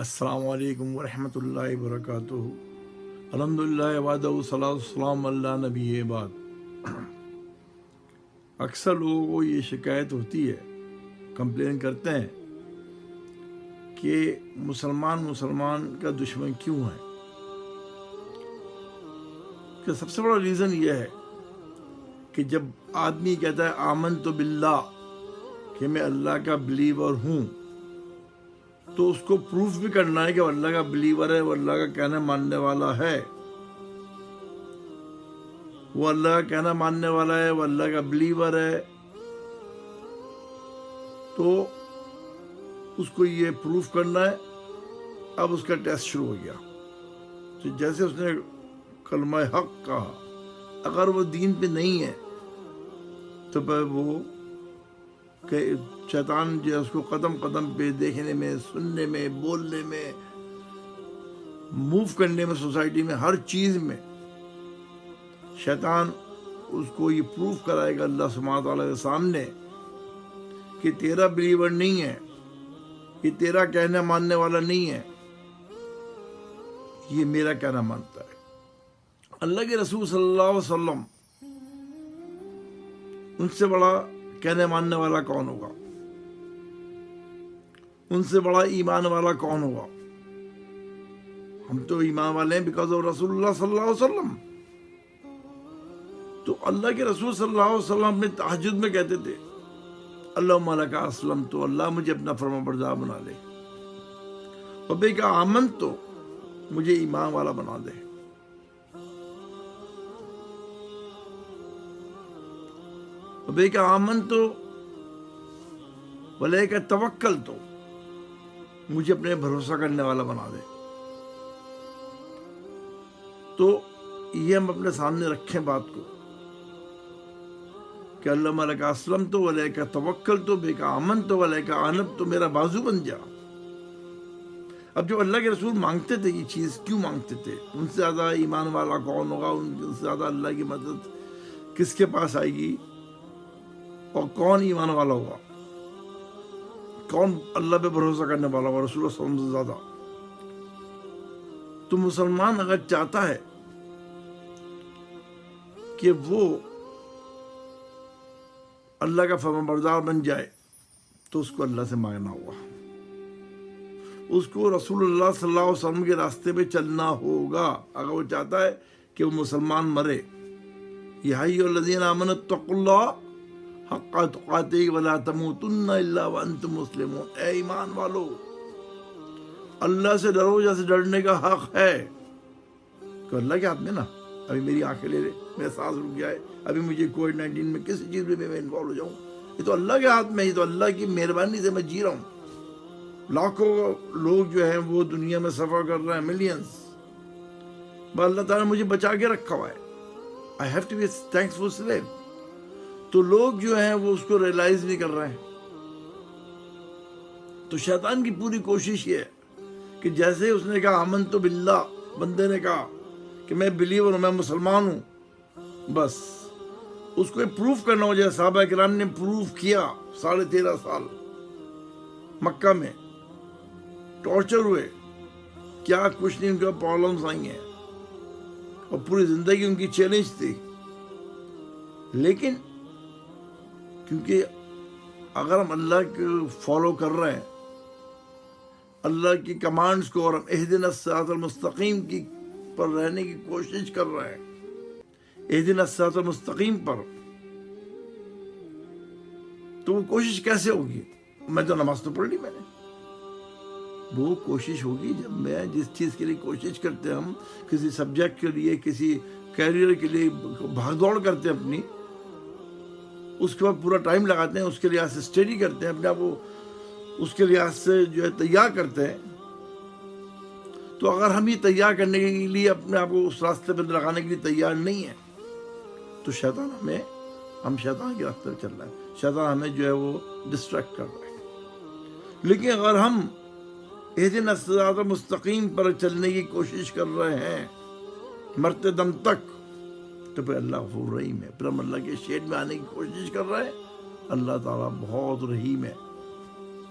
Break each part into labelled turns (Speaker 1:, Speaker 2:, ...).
Speaker 1: السلام علیکم ورحمۃ اللہ وبرکاتہ۔ الحمدللہ وحدہ والصلاۃ والسلام علی نبی بعد۔ اکثر لوگوں کو یہ شکایت ہوتی ہے، کمپلین کرتے ہیں کہ مسلمان کا دشمن کیوں ہے؟ کہ سب سے بڑا ریزن یہ ہے کہ جب آدمی کہتا ہے آمنت باللہ کہ میں اللہ کا بلیور ہوں، تو اس کو پروف بھی کرنا ہے کہ وہ اللہ کا بلیور ہے، وہ اللہ کا کہنا ماننے والا ہے، وہ اللہ کا کہنا ماننے والا ہے، وہ اللہ کا بلیور ہے۔ تو اس کو یہ پروف کرنا ہے۔ اب اس کا ٹیسٹ شروع ہو گیا۔ تو جیسے اس نے کلمہ حق کہا، اگر وہ دین پہ نہیں ہے تو پھر وہ کہ شیطان جو ہے اس کو قدم قدم پہ دیکھنے میں، سننے میں، بولنے میں، موو کرنے میں، سوسائٹی میں، ہر چیز میں شیطان اس کو یہ پروف کرائے گا اللہ سبحانہ تعالیٰ کے سامنے کہ تیرا بلیور نہیں ہے، یہ تیرا کہنا ماننے والا نہیں ہے، یہ میرا کہنا مانتا ہے۔ اللہ کے رسول صلی اللہ علیہ وسلم، ان سے بڑا کہنے ماننے والا کون ہوگا؟ ان سے بڑا ایمان والا کون ہوگا؟ ہم تو ایمان والے ہیں بیکاز آف رسول اللہ صلی اللہ علیہ وسلم۔ تو اللہ کے رسول صلی اللہ علیہ وسلم اپنے تہجد میں کہتے تھے اللہم لک اسلمت، تو اللہ مجھے اپنا فرما بردار بنا لے، اور بے کا آمنت، تو مجھے ایمان والا بنا دے۔ بے کا آمن تو ولے کا توکل، تو مجھے اپنے بھروسہ کرنے والا بنا دے۔ تو یہ ہم اپنے سامنے رکھیں بات کو کہ اللہ ملک اسلم تو ولے کا توکل تو بے کا آمن تو ولے کا آنب، تو میرا بازو بن جا۔ اب جو اللہ کے رسول مانگتے تھے یہ چیز کیوں مانگتے تھے؟ ان سے زیادہ ایمان والا کون ہوگا؟ ان سے زیادہ اللہ کی مدد کس کے پاس آئے گی؟ اور کون ایمان والا ہوگا؟ کون اللہ پہ بھروسہ کرنے والا ہوگا رسول اللہ صلی اللہ علیہ وسلم سے زیادہ؟ تو مسلمان اگر چاہتا ہے کہ وہ اللہ کا فرمانبردار بن جائے تو اس کو اللہ سے مانگنا ہوگا، اس کو رسول اللہ صلی اللہ علیہ وسلم کے راستے پہ چلنا ہوگا اگر وہ چاہتا ہے کہ وہ مسلمان مرے۔ یا ایھا الذین آمنوا اتقوا اللہ حق تقاتہ ولا تموتن الا وانتم مسلمون۔ اے ایمان والو، اللہ سے ڈرو جیسے ڈرنے کا حق ہے۔ کہ اللہ کے ہاتھ میں نا، ابھی میری آنکھیں لے لے، میرا سانس رک جائے، ابھی مجھے کووڈ-19 میں کسی چیز میں انوالو ہو جاؤں، یہ تو اللہ کے ہاتھ میں، یہ تو اللہ کی مہربانی سے میں جی رہا ہوں۔ لاکھوں لوگ جو ہیں وہ دنیا میں سفر کر رہے ہیں، ملینز، بس اللہ تعالیٰ نے مجھے بچا کے رکھا ہوا ہے۔ I have to be thankful slave. تو لوگ جو ہیں وہ اس کو ریئلائز نہیں کر رہے ہیں۔ تو شیطان کی پوری کوشش یہ ہے کہ جیسے اس نے کہا آمنت باللہ، بندے نے کہا کہ میں بلیور ہوں، میں مسلمان ہوں، بس اس کو پروف کرنا ہو، جیسے صحابہ کرام نے پروف کیا 13.5 سال مکہ میں، ٹارچر ہوئے، کیا کچھ نہیں، ان کو پرابلمس آئی ہیں اور پوری زندگی ان کی چیلنج تھی۔ لیکن کیونکہ اگر ہم اللہ کو فالو کر رہے ہیں، اللہ کی کمانڈز کو، اور ہم اہدنا الصراط المستقیم کی پر رہنے کی کوشش کر رہے ہیں، اہدنا الصراط المستقیم پر، تو وہ کوشش کیسے ہوگی؟ میں تو نماز تو پڑھ لی میں نے۔ وہ کوشش ہوگی جب میں جس چیز کے لیے کوشش کرتے ہیں، ہم کسی سبجیکٹ کے لیے، کسی کیریئر کے لیے بھاگ دوڑ کرتے ہیں اپنی، اس کے بعد پورا ٹائم لگاتے ہیں، اس کے لحاظ سے اسٹڈی کرتے ہیں اپنے آپ کو، اس کے لحاظ سے جو ہے تیار کرتے ہیں۔ تو اگر ہم یہ تیار کرنے کے لیے اپنے آپ کو اس راستے پہ لگانے کے لیے تیار نہیں ہیں، تو شیطان ہم شیطان کے راستے پہ چل رہے ہیں، شیطان ہمیں جو ہے وہ ڈسٹریکٹ کر رہا ہے۔ لیکن اگر ہم اہدنا الصراط المستقیم پر چلنے کی کوشش کر رہے ہیں مرتے دم تک، تو پھر اللہ غفور رحیم ہے۔ پھر ہم اللہ کے شیڈ میں آنے کی کوشش کر رہے ہیں، اللہ تعالیٰ بہت رحیم ہے،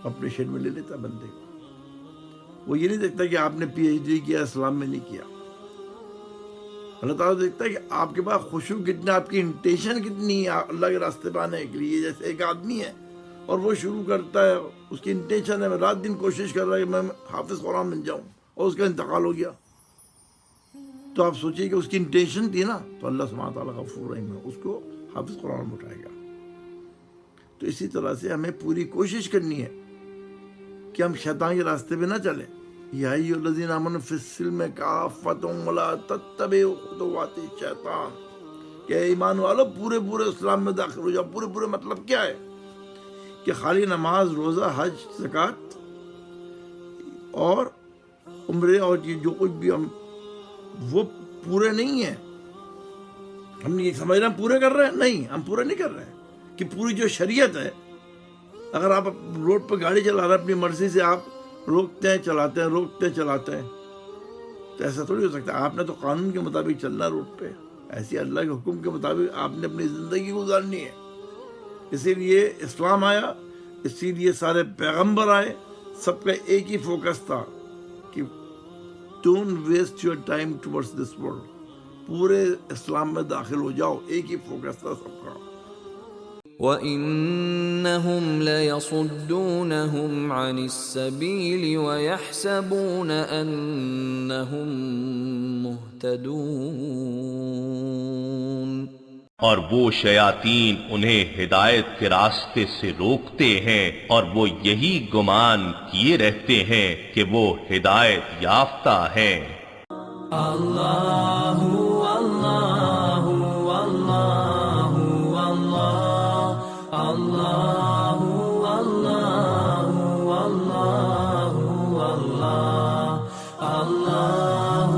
Speaker 1: اپنے شیڈ میں لے لیتا ہے بندے کو۔ وہ یہ نہیں دیکھتا کہ آپ نے پی ایچ ڈی کیا اسلام میں نہیں کیا. اللہ تعالیٰ دیکھتا ہے کہ آپ کے پاس خشوع کتنا، آپ کی انٹینشن کتنی ہے اللہ کے راستے پہ آنے کے لیے. جیسے ایک آدمی ہے اور وہ شروع کرتا ہے، اس کی انٹینشن ہے میں رات دن کوشش کر رہا ہے کہ میں حافظ قرآن بن جاؤں، اور اس کا انتقال ہو گیا، تو آپ سوچیے کہ اس کی انٹینشن تھی نا، تو اللہ سبحانہ تعالیٰ غفور رحیم ہے، اس کو حافظ قرآن میں اٹھائے گا. تو اسی طرح سے ہمیں پوری کوشش کرنی ہے کہ ہم شیطان کے راستے پہ نہ چلیں. یا ایھا الذین آمنوا فی السلم کافۃ ولا تتبعوا خطوات الشیطان، کہ ایمان والو پورے اسلام میں داخل ہو جاؤ. پورے مطلب کیا ہے؟ کہ خالی نماز، روزہ، حج، زکوٰۃ اور عمرے اور جو کچھ بھی ہم وہ پورے نہیں ہیں. ہم یہ سمجھ رہے ہیں پورے کر رہے ہیں، نہیں، ہم پورے نہیں کر رہے ہیں. کہ پوری جو شریعت ہے، اگر آپ روڈ پہ گاڑی چلا رہے ہیں اپنی مرضی سے، آپ روکتے ہیں چلاتے ہیں، تو ایسا تھوڑی ہو سکتا ہے. آپ نے تو قانون کے مطابق چلنا ہے روڈ پہ، ایسے اللہ کے حکم کے مطابق آپ نے اپنی زندگی گزارنی ہے. اسی لیے اسلام آیا، اسی لیے سارے پیغمبر آئے. سب کا ایک ہی فوکس تھا کہ don't waste your time towards this world. پورے اسلام میں داخل ہو جاؤ، ایک ہی فوکس تھا سب کا.
Speaker 2: وَإِنَّهُمْ لَيَصُدُّونَهُمْ عَنِ السَّبِيلِ وَيَحْسَبُونَ أَنَّهُمْ مُهْتَدُونَ.
Speaker 3: اور وہ شیاطین انہیں ہدایت کے راستے سے روکتے ہیں، اور وہ یہی گمان کیے رہتے ہیں کہ وہ ہدایت یافتہ ہیں.
Speaker 2: اللہ اللہ اللہ اللہ اللہ اللہ اللہ اللہ اللہ